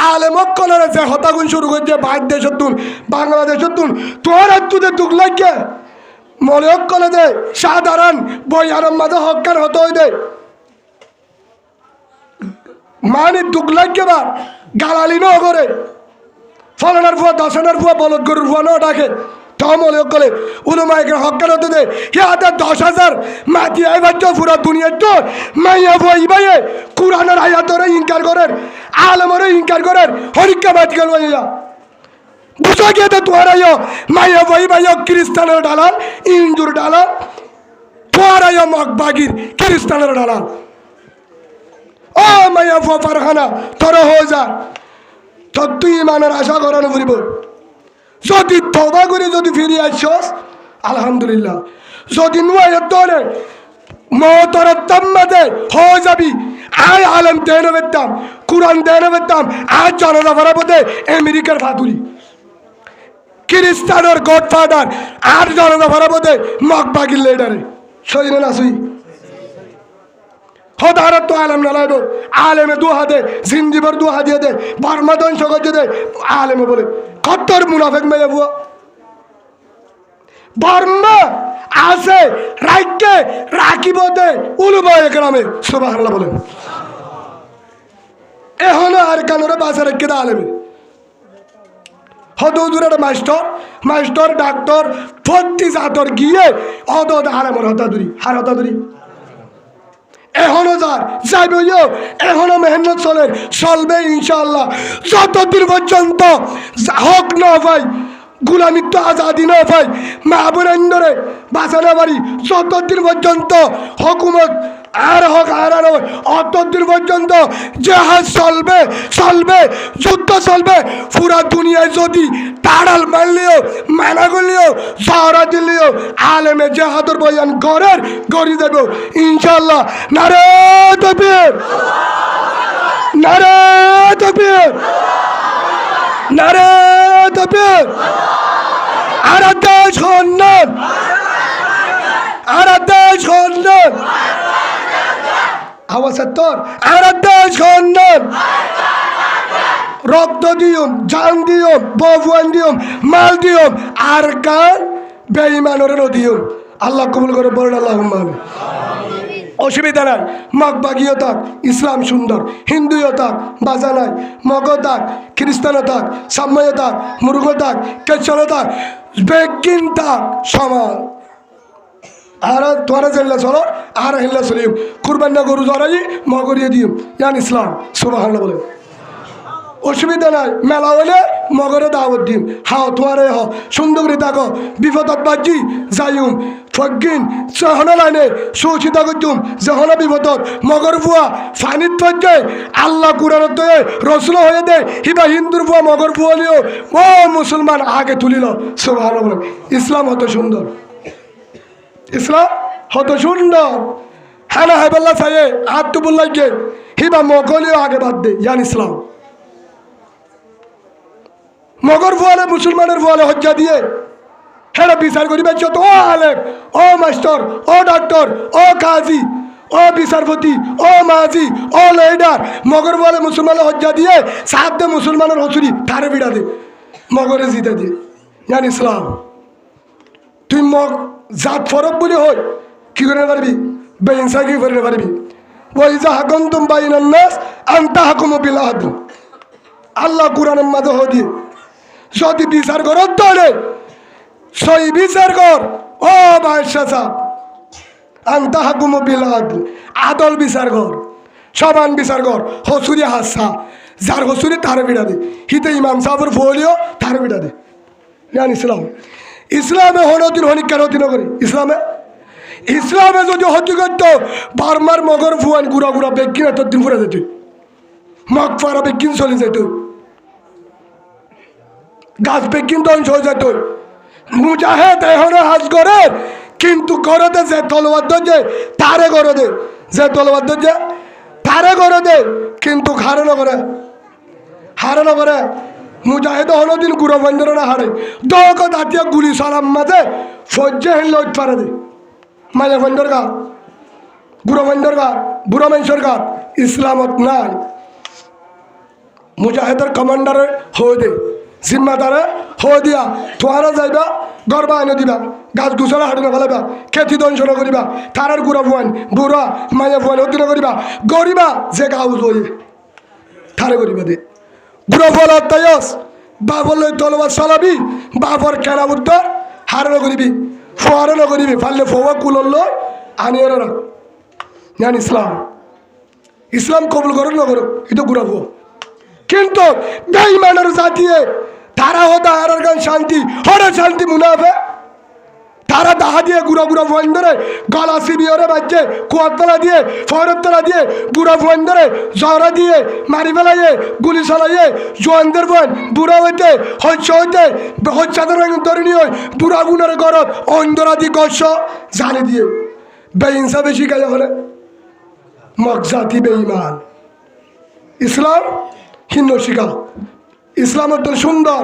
আলেম অকলের যে হতাগুন শুরু করছে বাইর দেশের তুন বাংলাদেশের তুন তোর তুদের দুঃখ লাগে মনে অকলে দে সাধারণ বইয়ারের মাঝে হকার হতে হয়ে দে মানে দুঃখ লাগে বা গালালি ন করে ফলনার ফুয়া দশানার ফুয়া বলদ গরুর ফুয়া ন ডাকে মনে করে উলুমাইকে হকার হতে দে ইয়াদের 10,000 মাটি আইবার তো পুরা দুনিয়ার তো মাইয়া বই বাইয়ে কুরআনের আয়াতরে ইনকার করেন আলেমরে ইনকার করেন হরিকা মাটি গেল ইয়া বুঝা গিয়ে তো তোরাইও মাইয়া বই বাইয়ে খ্রিস্টানের ডালাল হিন্দুর ডালাল তোরাইও মগবাগির খ্রিস্টানের ডালাল ও মাইয়া ফুয়া ফারখানা তোর হয়ে যা তো তুই ইমানের আশা করানো ফুরিব যদি তবা করে যদি ফিরে আসছস আলহামদুলিল্লাহ যদি নয় তোরে মহতরের তাম্মাতে হয়ে যাবি আয় আলম দেন বেতাম কুরআন দেন বেতাম আজ জনতা বরাবতে আমেরিকার ফাতুরি খ্রিস্টানের গডফাদার আর জনতা বরাবতে মগবাগির লিডারে সই না সই হদারত তো আলম না লাইব আলেমে দুহা দে জিন্দিবর দুহা দিয়ে দে বর্মা ধ্বংস করতে দে আলেমে বলে কত্তর মুনাফেক মেয়ে বুয়া বর্মা আছে রাইকে রাখিব দে উলুবায় গ্রামে সুবহানাল্লাহ বলেন এখনো আর কানোরে বাসা রেখে দে আলেমে হদুদুর একটা মাস্টার ডাক্তার ভর্তি জাতর গিয়ে অদ আলেমর হতাদুরি হার হতাদুরি এখনো যাইবেও এখনো মেহনত চলবে ইনশাআল্লাহ যতদিন পর্যন্ত হক না পাই গুলামির তো আজাদি না পাই মা বোনেরে বাঁচানো পারি যতদিন পর্যন্ত হকুমত আর হক আর অতদিন পর্যন্ত জাহাজ চলবে যুদ্ধ চলবে পুরা দুনিয়ায় যদি তাড়াল মারলেও মানা করলেও সাহারা দিলেও আলেমে জেহাদর বয়ান গড়ি দেব ইনশাল্লাহ নারে তাকবীর নারে তাকবীর নারে তাকবীর আর দেশ খন্দন আর দেশ খন্দন আওয়াজ তোর আর দেশ খন্দন রক্ত দিয়ম জান দিয়ম বভুয়ান দিয়ম মাল দিয়ম আর কান বেঈমানের দিয়ম আল্লাহ কবুল করে বলেন আল্লাহুম্মা আমিন অসুবিধা নাই মগবাগিও থাক ইসলাম সুন্দর হিন্দুও থাক বাজা নাই মগ থাক খ্রিস্টানও থাক সাম্যও থাক মুরুগ থাক কেচল থাক বেগিন থাক সমান আর তোরা জেলা চলো আর হেল্লা চলিম কুরবান না গরু জরাই মগরিয়ে দিম ইয়ান ইসলাম সুবহানাল্লাহ বলে অসুবিধা নাই মেলা হলে মগরে দাওয়াত দিম হাও তোয়ারে হ সুন্দর করে থাকো বিপদত বাজি যাইম ফগিন সহনা লাইনে সুচিতা করতুম যখন বিপদত মগর ফুয়া ফানিত পর্যে আল্লাহ কুরআনত দে রসুল হয়ে দে হিবা হিন্দুর ফুয়া মগর ফুয়া লিও ও মুসলমান আগে তুলিল সুবহানাল্লাহ ইসলাম হতো সুন্দর ইসলাম হতো সুন্দর হ্যাঁ হেবাল্লা চাইয়ে আত্মবুল্লাহকে হিবা মগলিও আগে বাদ দে ইয়ান ইসলাম মগর ফুয়ালে মুসলমানের ফুয়ালে হজ্জা দিয়ে হ্যাঁ বিচার করিবে যত ও আলেম ও মাস্টার ও ডাক্তার ও কাজী ও বিচারপতি ও মাঝি ও লিডার মগর ফুয়ালে মুসলমানের হজ্জা দিয়ে সাত দে মুসলমানের হসুরি তারে বিড়া দে মগরে জিতে দিয়ে জান ইসলাম তুই মগ জাত ফরক বলে হয় কি করে পারবি বেইনসা কি করে পারবি ওই যা হাকুম তুম বাইনান নাস আনতা হাকুমু বিল আদল আল্লাহ কুরআনের মাঝে দিয়ে যদি বিচার কর তাহলে সই বিচার কর ও বাদশা সাহেব আনতা হাকুমু বিল আদল আদল বিচার কর সমান বিচার কর হসুরি হাসা যার হসুরি তারে বিড়া দে হিতে ইমাম সাহেবের ফলিও তারে বিড়া দে জান ইসলাম ইসলামে হনদিন হনিকার হতি নগরী ইসলামে যদি হতি করতো বারমার মগর ফুয়ান গুড়া গুড়া বেগিন এত দিন ফুরে যেত মগ ফারা বেগিন চলে যেত গাছ বেগিন ধ্বংস হয়ে যেত মুজাহেদ এখনো হাজ করে কিন্তু করতে যে তলবাদ যে তারে করে দে যে তলবাদ যে তারে করে দে কিন্তু হারে না করে মুজাহিদ হলদিন গুড়ো বন্ধর না হারে দক দাঁতিয়া গুলি সালাম মাঝে ফজ্জে হেন লইট পারে দে মাঝে বন্ধর গা বুড়ো বন্ধর গা বুড়ো মানুষের গা ইসলামত নাই মুজাহিদের কমান্ডারে হয়ে দে জিম্মাদারে হয়ে দিয়া তোহারা যাইবা গর্বা এনে দিবা গাছ গুছারা হাঁটুনা ফেলাইবা খেতি দংশন করিবা তারার গুড়া ভুয়ান বুড়া মাইয়া ভুয়ান হতিনা করিবা গরিবা যে গাউজ হয়ে থারে করিবা দে বুড়া ফল তাইস বাবল তলবার চালাবি বাবর কেনা উত্তর হারানো করিবি ফোয়ারানো করিবি ফাললে ফোয়া কুলল আনিয়ে রাখ জান ইসলাম ইসলাম কবুল করুন না করুক এটা গুড়া ভুয়া কিন্তু বেঈমানের জাতিয়ে তারা হতা হারার গান শান্তি হরে শান্তি মুনাফে তারা দাহা দিয়ে গুড়া গুড়া ফোন ধরে গলা সিবিওরে বাজছে কুয়াতলা দিয়ে ফরতলা দিয়ে গুড়া ফোন ধরে জহরা দিয়ে মারি ফেলাইয়ে গুলি চালাইয়ে জোয়ানদের ফোন বুড়া হইতে হইতে হচ্ছাদের ধরে হয় বুড়া গুণের গরত অন্ধরা দিয়ে গস জানে দিয়ে বেইনসা বেশি গায়ে হলে মগ জাতি বেঈমান ইসলাম হিন্দু শিখা ইসলাম একদম সুন্দর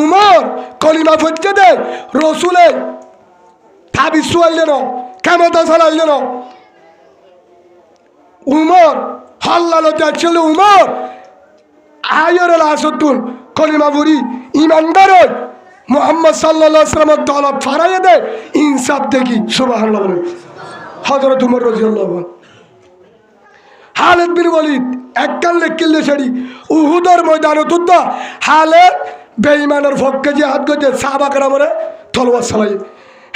উমর কলিমা ফজ্জে দে রসুলে তাবিসু আইলেন কেমতা চালাইলেন উমর হাল্লালতে আসছিল উমর আয়র আসতুন কলিমা বুড়ি ইমানদার মোহাম্মদ সাল্লাল্লাহু আলাইহি ওয়াসাল্লামের দলত ফারাইয়ে দে ইনসাফ দেখি সুবহানাল্লাহ বলেন হযরত উমর রাদিয়াল্লাহু আনহু হালেদ বিন ওয়ালিদ এককাল লেকিলে ছেড়ি উহুদের ময়দানে তুদ্দ হালেদ বেঈমানের পক্ষে জিহাদ করতে সাহাবা কেরামরে তলোয়ার চালাই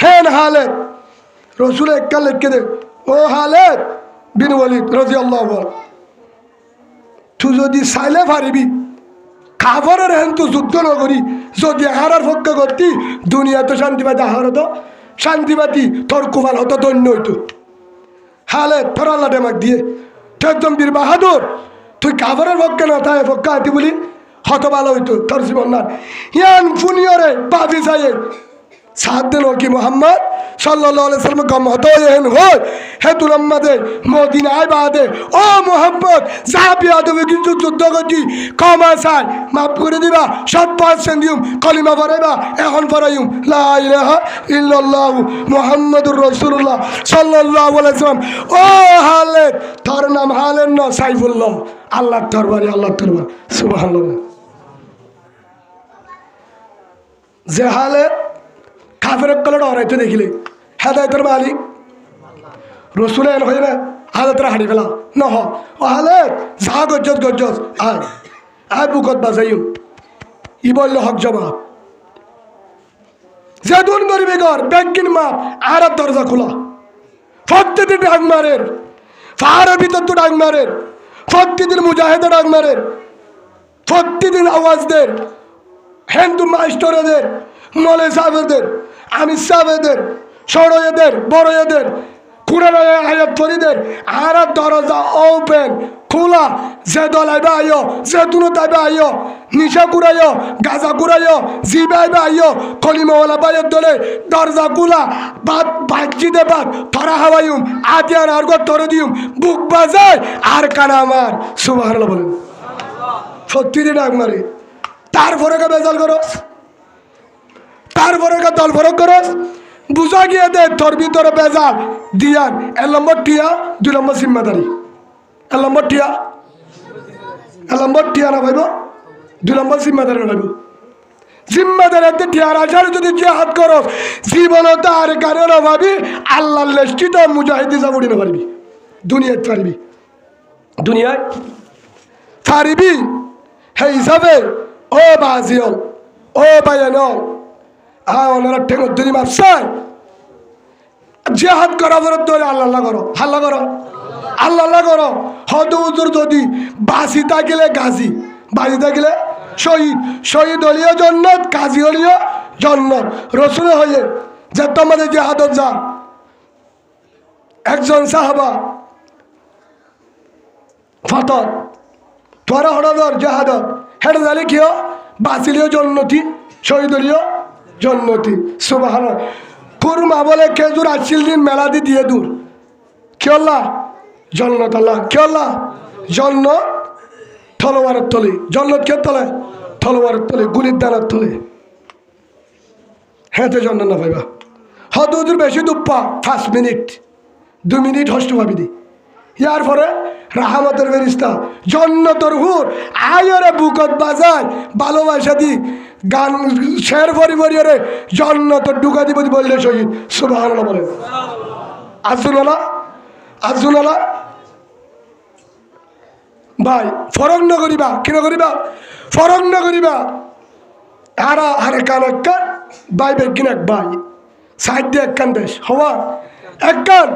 হেন হালেদ রসুল এককাল লেখকে দে ও হালেদ বিন ওয়ালিদ রাদিয়াল্লাহু আনহু তুই যদি চাইলে পারিবি কাফরের হেন তো যুদ্ধ নকরি যদি হারার পক্ষে করতি দুনিয়া তো শান্তিবাদী হার হতো শান্তিবাদী তোর কুমার হতো দৈন্য হইতো হালেদ তোর আল্লাহ ডেমাক দিয়ে একদম বীর বাহাদুর তুই কাভারের পক্ষে না তাই পক্ষে আতি বলি হত ভালো হইতো তোর জীবন না ইয়ান ফুনিয়রে পাবি যায় সাত দিন কি মোহাম্মদ সাল্লাল্লাহু আলাইহি সাল্লাম গম হতো হেন হয় হে তুলাম্মাদে মদিনায় বাদে ও মোহাম্মদ সাহাবী আদবে কিন্তু যুদ্ধ করছি ক্ষমা চাই মাফ করে দিবা 100% দিউম কলিমা পড়াইবা এখন পড়াইম লা ইলাহা ইল্লাল্লাহু মুহাম্মাদুর রাসূলুল্লাহ সাল্লাল্লাহু আলাইহি সাল্লাম ও হালেদ তোর নাম হালেদ না সাইফুল্লাহ আল্লাহর দরবারে আল্লাহর দরবার সুবহানাল্লাহ যে হালেদ কাফের কলটা হরাইতে দেখিলে হেদায়তের মালিক রসুল এন হয় না হালেতরা হারি ফেলা নহ ও হালেত যা গজ্জত গজ্জত আয় বুকত বাজাইম ই বললে হক জবাব যেদুন গরিবে ঘর ব্যাংকিন মাপ আর দরজা খোলা প্রত্যেকদিন ডাক মারের ফাহারের ভিতর তো ডাক মারের প্রত্যেকদিন মুজাহিদে ডাক মারের প্রত্যেকদিন আওয়াজ দের হিন্দু মাস্টরদের মলে সাহেবদের আমি সাহেবদের সড়য়েদের বড়য়েদের কুরান আয়াত পরিদের আর দরজা ওপেন খোলা যে দল আইবা আইও যে দুনো তাইবা আইও নিশা কুড়াইও গাজা কুড়াইও জিবাইবা আইও কলিমাওয়ালা বাইয়ের দলে দরজা খোলা বাদ বাগজিদে বাদ থরা হাওয়াইম আদিয়ার আর গো তরে দিউম বুক বাজায় আর কানা আমার সুবহানাল্লাহ বলেন সত্যি ডাক মারে তারপরে কে বেজাল করস তারপরে কে দল ফরক করস বুঝা গিয়ে দে তোর ভিতরে বেজাল দিয়ান 1 নম্বর টিয়া 2 নম্বর জিম্মাদারি 1 নম্বর টিয়া না ভাইব 2 নম্বর জিম্মাদারি না ভাইব জিম্মাদারিতে টিয়ার আচার যদি জিহাদ করস জীবনত আর কারণ ভাবি আল্লাহর লেস্টি তো মুজাহিদি যাবড়ি না পারবি দুনিয়ায় পারবি হে হিসাবে ও বাজিয়ল ও বায়ানল ওনারা ঠেঙ্গর ধরি মাপসায় জেহাদ করা ধরে আল্লাহ করো হাল্লা করো আল্লাহ করো হয়তো হুজুর যদি বাসি থাকিলে গাজী বাসি থাকিলে শহীদ হলিও জন্নত গাজী হলিও জন্নত রসুলে হয়ে যে তোমাদের জেহাদত যা একজন সাহাবা ফতত তোরা হঠাৎ জেহাদত হেঁটে জানি কেউ বাঁচিলেও জন্নতি শহীদ হলিও জন্নতি সুবহানাল্লাহ কুরমা বলে খেজুর 80 দিন মেলা দিয়ে দূর কেল্লা জন্নত আল্লাহ কেল্লা জন্নত তলোয়ারের তলে জন্নত কে তলে তলোয়ারের তলে গুলির দানার তলে হেঁটে জন্নত না পাইবা হদুর বেশি দুপ্পা 5 মিনিট 2 মিনিট হস্ত ভাবি দি ইয়ার পরে রাহমতের ফেরেশতা জান্নাতুর হুর আয়রে বুকত বাজায় ভালোবাসা দি গান শের ভরি ভরি রে জান্নাতের ঢুকা দিব বললে শহীদ সুবহানাল্লাহ বলেন আজুনালা ভাই ফরক ন করিবা কিনা করিবা ফরক ন করিবা আরা আরে কান একখান বাই বেগিন এক ভাই সাইড দিয়ে একখান দেশ হওয়া একখান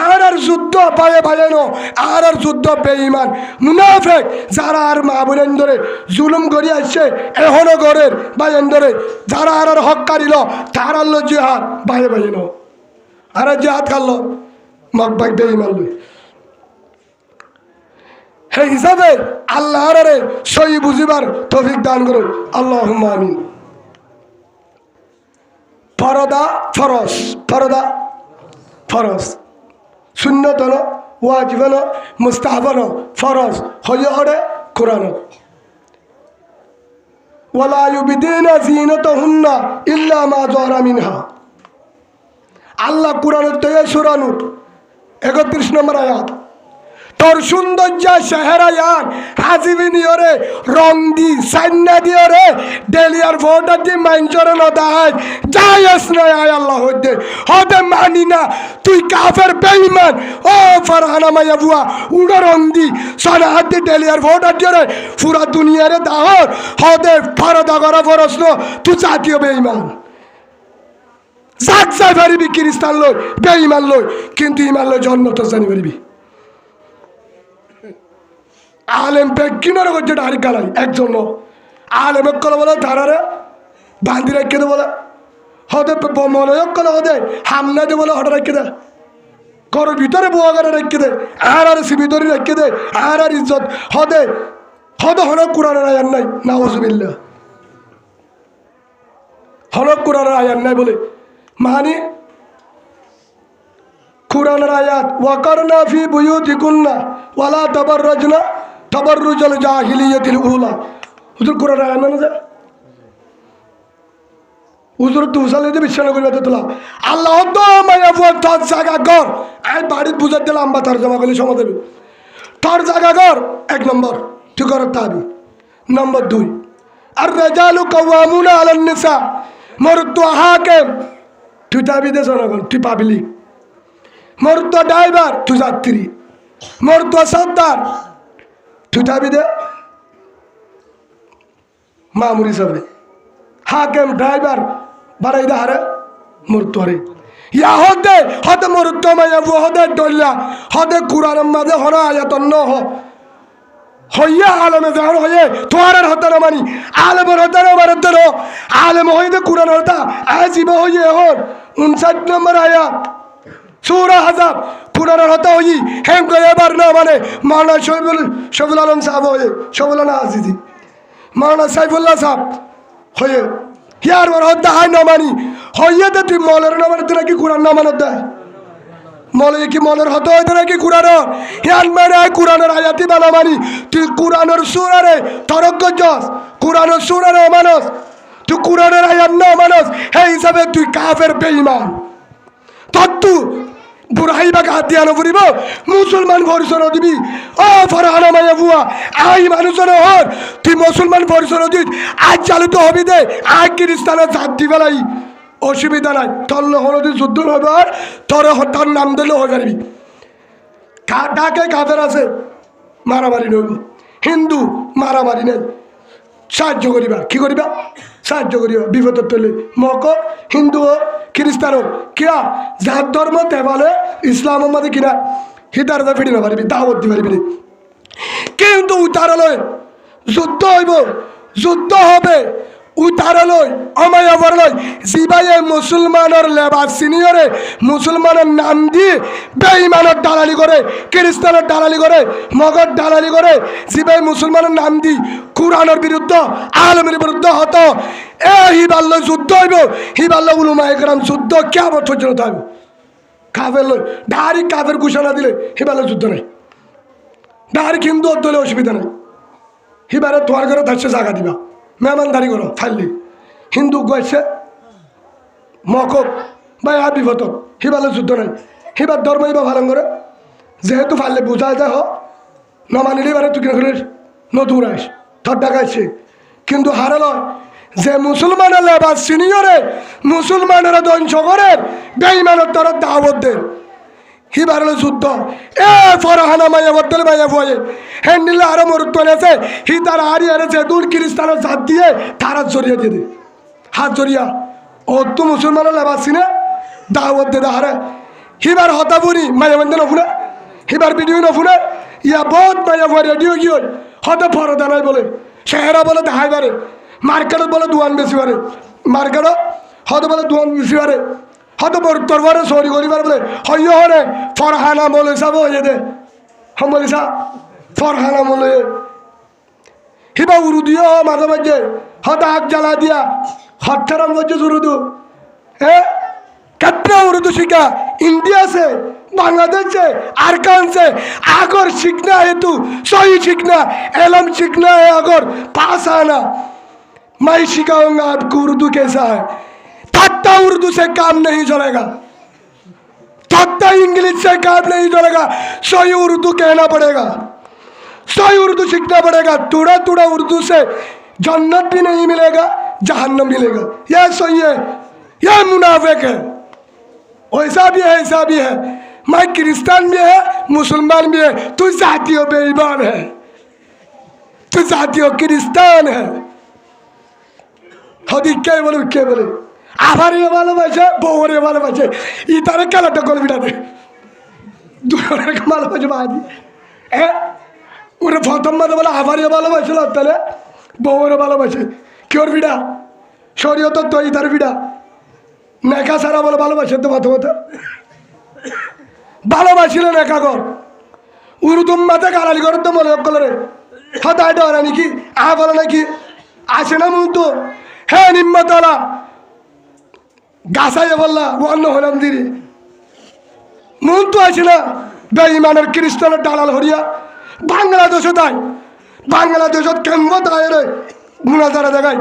আর যুদ্ধ পায়ে পায়ানো আর যুদ্ধ বেঈমান মুনাফিক যারা আর মা বোনেন ধরে জুলুম করি আসছে এখনো ঘরের বাইন ধরে যারা আর হক কারিল তার আল্লো জিহাদ বাইরে বাইনো আর জিহাদ কারলো মক বাই বেঈমান লই হে হিসাবে আল্লাহ রে সহি বুঝিবার তৌফিক দান করুন আল্লাহুম্মা আমিন ফরদা ফরজ ফরদা ফরজ সুন্নত হলো ওয়াজিব হলো মুস্তাহাব হলো ফরজ হয়ে ওরে কোরআন ওয়ালা ইউবিদিনা জিনাতাহুন্না ইল্লা মা যাহরা মিনহা আল্লাহ কোরআনের থেকে সূরা নূর 31 নম্বর আয়াত তোর সৌন্দর্য চেহারায়ান হাজিবি নিয়রে রং দি সান্না দিয়রে ডেলিয়ার ভোটার দি মাইনজরে নদায় যায়স না আয় আল্লাহ হদে হদে মানি না তুই কাফের বেঈমান ও ফারহানা মাইয়া বুয়া উড়ো রং দি সানা হাতে ডেলিয়ার ভোটার দিয়রে পুরা দুনিয়ারে দাহর হদে ফারদা করা ফরসনো তুই জাতীয় বেঈমান জাক যাই পারিবি খ্রিস্টান লই বেঈমান লই কিন্তু ইমান লই জান্নাত জানি পারিবি আলেম বেগিনার করছে ডারি গালাই একজন আলেম কলে বলে ধারারে বান্ধি রেখে দে বলে হতে মনে কলে হতে হামনা দে বলে হঠাৎ রেখে দে ঘরের ভিতরে বোয়া করে রেখে দে আর ভিতরে রেখে দে আর ইজ্জত হতে হতে হনক কোরআনের আয়ার নাই নাউজুবিল্লাহ হনক কোরআনের আয়ার নাই বলে মানে কোরআনের আয়াত ওয়াকারনা ফি বুয়ুতিকুন্না ওয়ালা তাবাররাজনা তাবাররুজাল জাহিলিয়াতিল উলা হুজুর কোরআন আয়াত না যে হুজুর তুসালে যে বিশ্বাস করিবা তোলা আল্লাহ তো মায়া ফুয়া তোর জায়গা ঘর আই বাড়িতে বুঝাতে দিলাম বা তরজমা করলে সময় দেবে তোর জায়গা ঘর 1 নম্বর তুই করার তাবি নম্বর 2 আর রাজালু কাওয়ামুনা আলান নিসা মরতু হাকিম তুই তাবি দে জনগণ তুই পাবলি মরতু ড্রাইভার তুই যাত্রী মরতু সর্দার তুই তাবি দে মামুরি সবরে হাকিম ড্রাইভার বাড়াই দে হারে মরতু হারে ইয়া হতে মরতু মাইয়া হদে ডল্লা হদে কুরআনের মাঝে হরা আয়াত ন হইয়া আলেমে যার হয়ে তোয়ারের হতে না মানি আলেমের হতে না মারের ধরো আলেম হইতে কুরআন হতা আজিব হইয়ে হর 59 নম্বর আয়াত সূরা হাজাব কুরআনের হতা হই হেম করে এবার না মানে মাওলানা শফিউল আলম সাহেব হয়ে শফিউল্লাহ আজিজি মাওলানা সাইফুল্লাহ সাহেব হয়ে ইয়ার ওর হতা হয় না মানি হইয়ে তো তুই মলের না মানে তোরা কি কুরআন না মানত দেয় মলে কি মনের হতে হইতে নাকি কোরআনের ইয়ান মানে কোরআনের আয়াতি বানা মানি তুই কোরআনের সূরারে তরক জস কোরআনের সূরারে মানুষ তুই কোরআনের আয়াত না মানুষ হে হিসাবে তুই কাফের বেঈমান তত্তু বুড়াইবা গাতিয়া নকরিব মুসলমান পরিচয় দিবি ও ফারহানা মাইয়া বুয়া আই মানুষের হর তুই মুসলমান পরিচয় দিস আজ চালিত হবি দে আজ খ্রিস্টানের জাত দি ফেলাই অসুবিধা নাই তোর হলদি যুদ্ধ হবার তোর তার নাম দিলে হয়ে পারবি ডাকে কাফের আছে মারামারি নইব হিন্দু মারামারি নেই সাহায্য করিবা কি করিবা সাহায্য করিবা বিপদের তলে মক হিন্দু হোক খ্রিস্টান হোক কিয়া যার ধর্ম তেবালে ইসলাম মধ্যে কিনা হিতারতা ফিরি না পারবি দাওয়াত দি পারবি কিন্তু উতারলয় যুদ্ধ হইব যুদ্ধ হবে উতারলয় অমায়াবরলয় জিবাইয়ে মুসলমানের লেবাস সিনিয়রে মুসলমানের নাম দিয়ে বেঈমানের দালালি করে খ্রিস্টানের দালালি করে মগর দালালি করে জিবাই মুসলমানের নাম দি কোরআনের বিরুদ্ধে আলমের বিরুদ্ধে হতো এ হিবাল্য যুদ্ধ হইব হিবাল্য উলুমায়ে কেরাম যুদ্ধ কিয়ামত পর্যন্ত হইব কাফের লয় ডাইরেক্ট কাফের ঘোষণা দিলে হিবাল্য যুদ্ধ নাই ডাইরেক্ট হিন্দু হলে অসুবিধা নাই হিবারে তোমার ঘরে ধরছে জায়গা দিবা মেহমানদারি করো ফাইলি হিন্দু গেছে মকক বা বিপদ হিবালে যুদ্ধ নাই হিবার ধর্ম হিবা ভালো করে যেহেতু ফাইলে বোঝা যায় নমানিলে এবারে তুই কিনা করিস নতুন আস তোর ডাকাইছে কিন্তু হারাল যে মুসলমানের লেবাস সিনিয়রে মুসলমানেরা ধ্বংস করে বেঈমানের তরফ দাওয়াতদের হিবার যুদ্ধ এ ফরহানা মাইয়া বদল মাইয়া বয়ে হ্যান্ডিলে আরো মরুত্ব নেছে হি তার হারিয়ারে যে দূর খ্রিস্টানের হাত দিয়ে তার হাত জড়িয়ে দিয়ে দে হাত জড়িয়া ও তো মুসলমানের লেবাস সিনে দাওয়াত দে হারে হিবার হতাবুরি মাইয়া বন্ধে নফুনে হিবার ভিডিও নফুনে ইয়া বহুত মাইয়া বয়ে রেডিও গিয়ে হতে ফরদা নাই বলে শেহরা বলে দেখাই পারে মার্কেটত বলে দোয়ান বেশি পারে মার্কেটত হয়তো বলে দোয়ান বেশি পারে হয়তো তোর বারে সরি করিবার বলে হয় হরে ফরহানা বলে সব হয়ে দে হম বলিস ফরহানা বলে হিবা উরু দিও মাঝে মাঝে হয়তো আগ জ্বালা দিয়া হঠারাম করছে উরুদু হ্যাঁ कितना उर्दू सीखा इंडिया से बांग्लादेश से अरकान से अगर सीखना है तू सही सीखना एलम सीखना है अगर पास आना मैं सिखाऊंगा आपको उर्दू कैसा है तत्ता उर्दू से काम नहीं चलेगा तत्ता इंग्लिश से काम नहीं चलेगा सही उर्दू कहना पड़ेगा सही उर्दू सीखना पड़ेगा थोड़ा थोड़ा उर्दू से जन्नत भी नहीं मिलेगा जहन्नम मिलेगा यह सही है यह मुनाफिक है ऐसा भी है ऐसा भी है मैं क्रिस्तान भी है मुसलमान भी है तू जातियों बेईमान है तू जातियों क्रिस्तान है हदी क्या बोले आभार ये वाला बचे बोर ये वाला बचे इतारे क्या लगता कोल बिटा दे दूसरे का माल बचे बादी ए उन्हें फौतम मत बोला आभार ये वाला बचे लगता ले बोर वाला बचे क्यों बिटा शोरियो तो इधर बिटा নেকা সারা বলে ভালোবাসে তো মাথা মাথা ভালোবাসিলে নেকা কর উর্দু মাথা গালালি কর তো মনে করে হতায় ডরা নাকি বলে নাকি আসে না মুখ তো হ্যাঁ নিম্মতলা গাছাইয়ে বললা অন্য হলাম দিদি মুখ তো আসে না বেঈমানের খ্রিস্টানের দালাল হরিয়া বাংলাদেশও তাই বাংলাদেশত কেমন তাই রে মুনাজারা দেখায়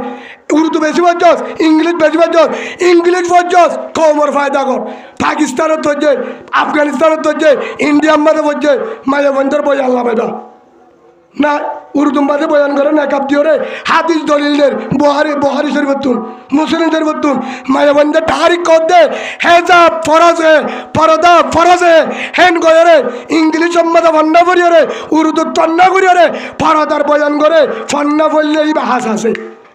উর্দু বেশি বলছস ইংলিশ বেশি বলছস ইংলিশ বলছস কমর ফায়দা কর পাকিস্তানের তৈরি আফগানিস্তানের তৈরি ইন্ডিয়ার মাঝে বলছে মায়া বন্ধের বই আল্লাহ বেদা না উর্দু মাঝে বয়ান করে না কাপ দিয়ে রে হাদিস দলিলদের বহারি শরীফতুন মুসলিম শরীফতুন মায়া বন্ধের তারিখ কর দে হেজাব ফরজ হে পরদা ফরজ হে হেন গয়ে রে ইংলিশ মাঝে ফন্না করিয়ে রে উর্দু তন্না করিয়ে রে পরদার বয়ান করে ফন্না বললে এই বাহাস আছে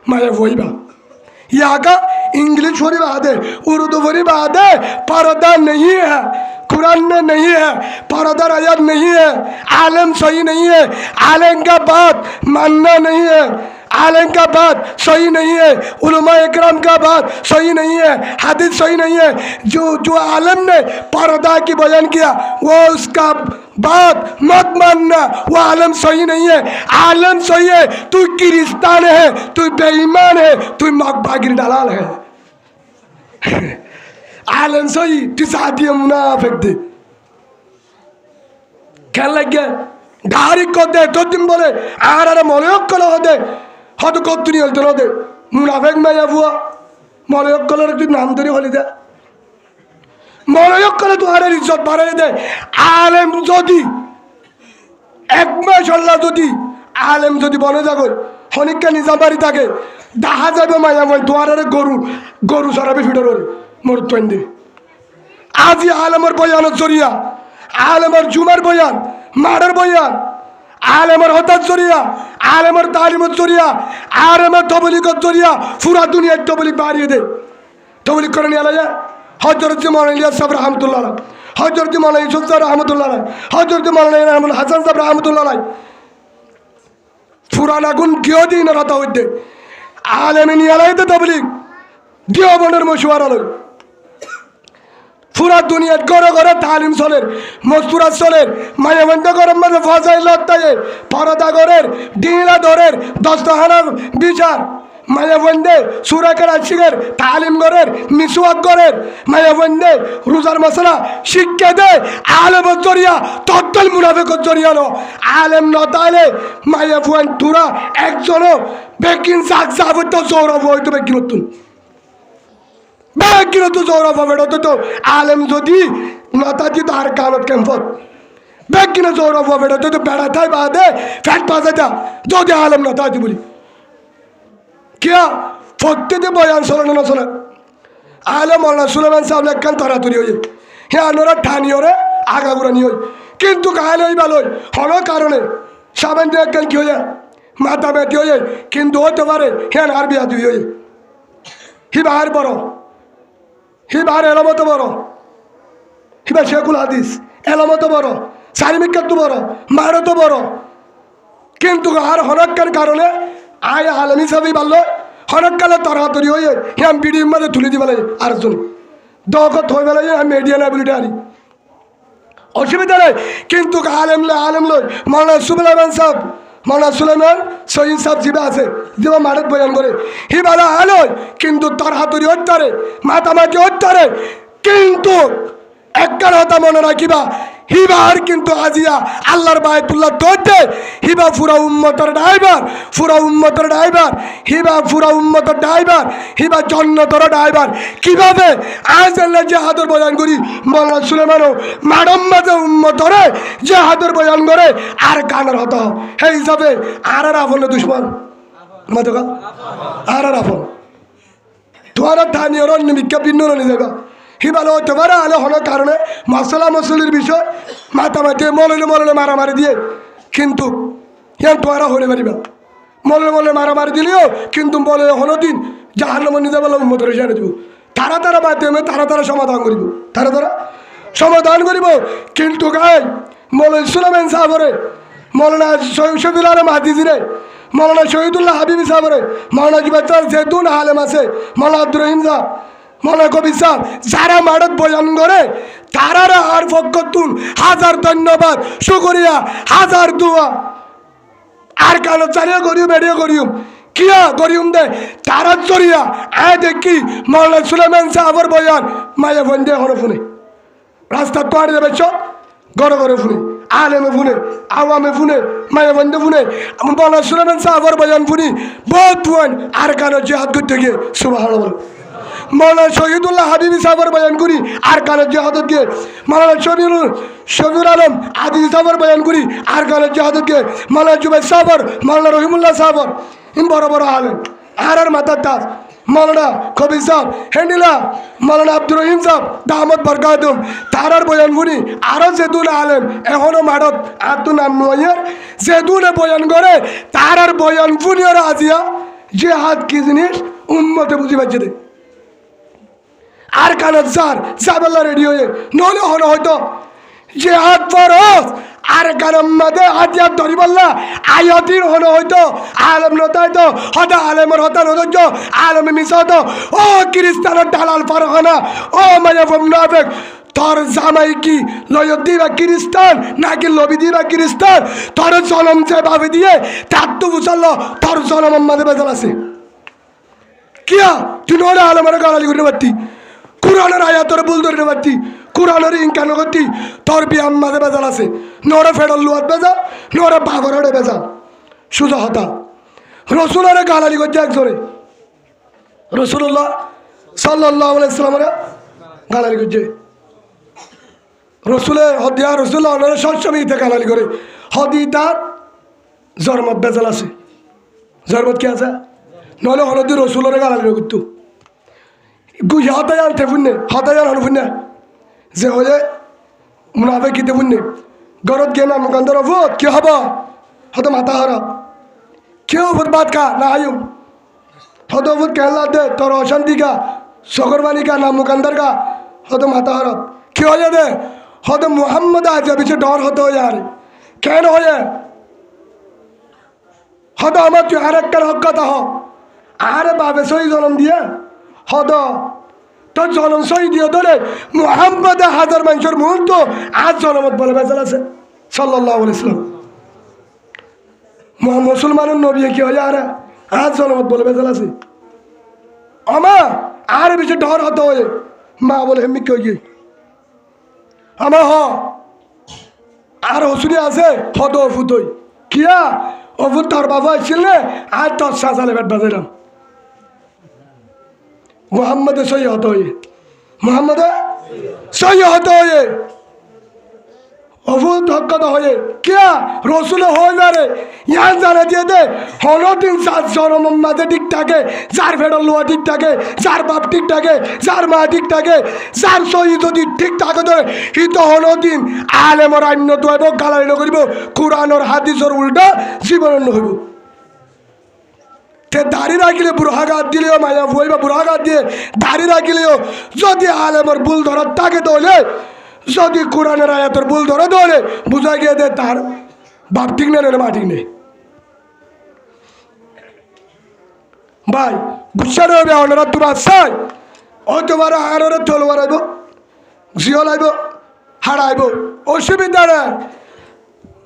माया वही बात यहाँ का इंग्लिश थोड़ी बात है उर्दू थोड़ी बात है पर्दा नहीं है कुरान में नहीं है पर्दा आयत नहीं है आलम सही नहीं है आलम का बात मानना नहीं है आलम का बात सही नहीं है उलमा इकराम का बात सही नहीं है हदीस सही नहीं है जो आलम ने पर्दा की बयान किया वो उसका बात मत मानना वो आलम सही नहीं है आलम सही है तू क्रिस्तान है तू बेईमान है तू मकबागिर दलाल है आलम सही तू साथी मुनाफिक दे क्या लग गया गाड़ी को दे तो तुम बोले आरा मोले कलो दे হয়তো কত নিয়ে হলতে নদে মুনাফেক মাইয়া বুয়া মলয়ক কলের তুই নাম ধরে হলে দে মলয়ক কলে তোমার ইজ্জত বাড়াই দে আলেম যদি এক মাস আল্লাহ যদি আলেম যদি বনে যাগর হনিকা নিজাম বাড়ি থাকে দেখা যাবে মাইয়া মই তোমার গরু সরাবে ফিডর মোর তৈন্দি আজি আলেমের বয়ানের জরিয়া আলেমের জুমার বয়ান মারের বয়ান आलमर होता जरिया आलमर तालीमत जरिया आलमर तबलीगत जरिया पूरा दुनिया तबलीग बारिए दे तबलीग करने वाला है हजरत मौलाना इलियास साहब रहमतुल्लाह अलैह हजरत मौलाना यूसुफ साहब रहमतुल्लाह अलैह हजरत मौलाना इनामुल हसन साहब रहमतुल्लाह अलैह पुराना गुण क्यों दी न रहता होते आलमिन याला दे तबलीग दियो बनर मशवरा लो पूरा दुनिया गरो गरो तालीम चले मजदूरा चले मायाबंद गरम मजे फजाइल लत्ताये परदा गरेर डिला धरेर दस्तहानार বিচার मायाबंदे सूरा करार शिखेर तालीम गरेर मिसवाक गरेर मायाबंदे रोजार मसला शिक्षा दे आलेम जरिया तत्तल मुनाफिकत जरिया नो आलेम नताले मायाबंद तुरा एकजनो बेकिन साक साबत जौरव হইতো বেকিনতুন বেকিনতু জৌরব হবে তো আলেম যদি নতা দি তার কানত কেমপত ব্যাগ কিনে জোর হবো বেটা তুই তো বেড়া তাই বাদে ফ্যাট বাজে যা যদি আলম না তাই বলি কিয়া প্রত্যেকে বয়ান শোনে না শোনে আলম আল্লাহ সুলেমান সাহেব লেখান তাড়াতাড়ি হয়ে হ্যাঁ ওরা ঠানি ওরে আগাগুড়ানি হই কিন্তু কাহালে হই ভালো হল কারণে সাবান একখান কি হয়ে মাথা ব্যথি হয়ে কিন্তু হতে পারে হ্যাঁ আর বিয়া দুই হয়ে হিবার বড় হিবার এলামতো বড় হিবার শেখুল হাদিস এলামতো বড় সারিমিকার তো বড় মারও তো বড় কিন্তু আর হরক্কার কারণে আয় আলম হিসাবেই ভালো হরক্কালে তাড়াতাড়ি হয়ে হ্যাঁ বিডির মাঝে তুলে দিবে আরেকজন দখত হয়ে গেলে আমি মিডিয়া না বলিটা আনি অসুবিধা নেই কিন্তু আলেম লই মৌলানা সুলেমান সাহেব মৌলানা সুলেমান সহিদ সাহেব জিবা আছে জিবা মাঠত বয়ান করে হি বালা আলোয় কিন্তু তার হাতুরি হত্যারে মাতামাতি হত্যারে কিন্তু একবার হতা মনে রাখিবা হিবার কিন্তু আজিয়া আল্লাহর বায়তুল্লাহ ধরতে হিবা ফুরা উম্মতের ড্রাইভার হিবা ফুরা উম্মতের ড্রাইভার হিবা জন্নতর ড্রাইভার কিভাবে আজ আল্লাহ জাহাদর বয়ান করি মৌলানা সুলেমানও মাডম মাঝে উম্মতরে জাহাদর বয়ান করে আর কানের হত সেই হিসাবে আর আফনের দুশ্মন মাতকা আর আফন তোমার ধানীয় অন্য বিজ্ঞাপ ভিন্ন নিয়ে যাবা হিবালো হতে পারে আলো হওয়ার কারণে মশলা মশলির বিষয় মাতামাতি মললে মারামারি দিয়ে কিন্তু ইয়ান তোরা হলে পারিবা মললে মারামারি দিলেও কিন্তু বলে হলো দিন যাহার নাম নিজে বলে উন্মতরে জানে দিব তারা মাধ্যমে তারা সমাধান করিব তারা সমাধান করিব কিন্তু গাই মৌলানা সুলেমান সাহেবরে মৌলানা শহীদুল আলম হাদিজিরে মৌলানা শহীদুল্লাহ হাবিবি সাহেবরে মৌলানা জিবাচার জেদুন আলেম আছে মৌলানা আব্দুর রহিম সাহেব মৌলানা কবির সাহেব যারা মাঠত বয়ান করে তারারা আর ফকতুন হাজার ধন্যবাদ শুকরিয়া হাজার দোয়া আর কালো চারিয়া করিও বেরিয়ে করিও কিয়া করিম দে তারা জরিয়া আয় দেখি মৌলানা সুলেমান সাহেবর বয়ান মায়া বন্ধে হনো ফোনে রাস্তা পাড়ি যাবে সব ঘরে ফুনে আলেমে ফুনে আওয়ামে ফুনে মায়া বন্ধে ফুনে মৌলানা সুলেমান সাহেবর বয়ান ফুনি বহুত ফুন আর কালো জিহাদ করতে গিয়ে সুবহানাল্লাহ মৌলানা শহীদুল্লাহ হাবিবি সাহেবের বয়ান করি আর কালের জাহাদত গিয়ে মৌলানা শফিউল আলম আদি সাহেবের বয়ান করি আর কালের জাহাদত গিয়ে মৌলানা জুবাইর সাহেবর মৌলানা রহিমুল্লাহ সাহেবর বড় বড় আলেম আর মাতার দাস মৌলানা কবির সাহেব হেন্ডিলা মৌলানা আব্দুর রহিম সাহেব দাহমদ বরকাতুম তারার বয়ান শুনি আরও যেদুন আলেম এখনও মাঠত আত্ম নাম নয়ের যেদুনে বয়ান করে তারার বয়ান শুনি ওরা আজিয়া যে হাত কি জিনিস উম্মতে বুঝি পাচ্ছে দে আর কানত যাবেল্লা রেডি হয়ে নলে হলো হয়তো যে হাত ফরস আর কারম মাদে হাতিয়ার ধরি বললা আয়তির হলো হয়তো আলম নতাই তো হতা আলেমের হতা নদর্য আলমে মিশা হতো ও খ্রিস্টানের দালাল ফারখানা ও মায়া মুনাফিক তোর জামাই কি লয়দি বা খ্রিস্টান নাকি লবিদি বা খ্রিস্টান তোর জনম যে ভাবে দিয়ে তার তো বুঝালো তোর জনম মাঝে বেজাল আছে কিয়া তুই নলে আলমের গালালি করে পারতি কুরআনের আয়াতরে ভুল ধরে পারতি কুরআনের ইনকান করতি তোর বিয়াম মাঝে বেজাল আছে নরে ফেডল লুয়াত বেজাল নরে বাগরে বেজাল সুজা হতা রসুলের গালালি করছে একজনে রসুল্লাহ সাল্লাল্লাহু আলাইহি সাল্লামের গালালি করছে রসুলের হদিয়া রসুল্লাহ সবসময়তে গালালি করে হদি তার জন্মত বেজাল আছে জন্মত কি আছে নহলে হলদি রসুলের গালালি করতো হতায়ান ঠেফুন্নে হতায়ান হনুফুন্নে যে হয়ে মুনাফে কিতে ফুন্নে গরত গিয়ে না মুকান্দর অভূত কি হব হয়তো মাথা হারা কেউ অভূত বাদ খা না আয়ুম হয়তো অভূত কেলা দে তোর অশান্তি কা সকরবানি কা না মুকান্দর কা হয়তো মাথা হারা কি হয়ে দে হয়তো মোহাম্মদ আজ পিছিয়ে ডর হতে হয়ে আর কেন হয়ে হয়তো আমার তুই আর একটা হক কথা হ আরে বাবে সই জন্ম দিয়ে হদ তোর জনম সহি দিয়ে ধরে মোহাম্মদ হাজার মানুষের মুহূর্ত আজ জনমত বলে বেজাল আছে সাল্লাল্লাহু আলাইহি সাল্লাম মুসলমানের নবী কি হয় আর আজ জনমত বলে বেজাল আছে আমা আর বেশি ডর হতে হয়ে মা বলে হেমি কে গিয়ে আমার আর হসুরি আছে হদ অফুত হই কিয়া অফুত তোর বাবা আসছিল না আর তোর সাজালে বেট বাজাইলাম মোহাম্মদে সহি হতে হয়ে মোহাম্মদে সহি হতে হয়ে অভুল কথা হয়ে কিয়া রসুলে হয়ে যারে ইয়ান জানা দিয়ে দে হনদিন যার জনম মাঝে ঠিক থাকে, যার ফেডার লোয়া ঠিক থাকে, যার বাপ ঠিক থাকে, যার মা ঠিক থাকে, যার সহি যদি ঠিক থাকে ধরে কিন্তু হনদিন আলেমর আইন দোয়াব গালাই নকরিব, কোরআনর হাদিসর উল্টা জীবন হইব। তে দাড়ি রাখিলে বুড়াঘাত দিলেও মায়া বই বা বুড়াঘাত দিয়ে দাড়ি রাখিলেও যদি আলেমর ভুল ধরার থাকে তাহলে, যদি কোরআনের আয়াতের ভুল ধরে তাহলে বুঝা গিয়ে দে তার বাপ ঠিক নেই মা ঠিক নেই। ভাই গুসার হবে অনারা তোমার চাই ও তোমার আয়ারে তলোয়ার আইব, জিয়ল আইব, হাড়াইব, অসুবিধা নাই।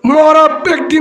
মরা ব্যক্তি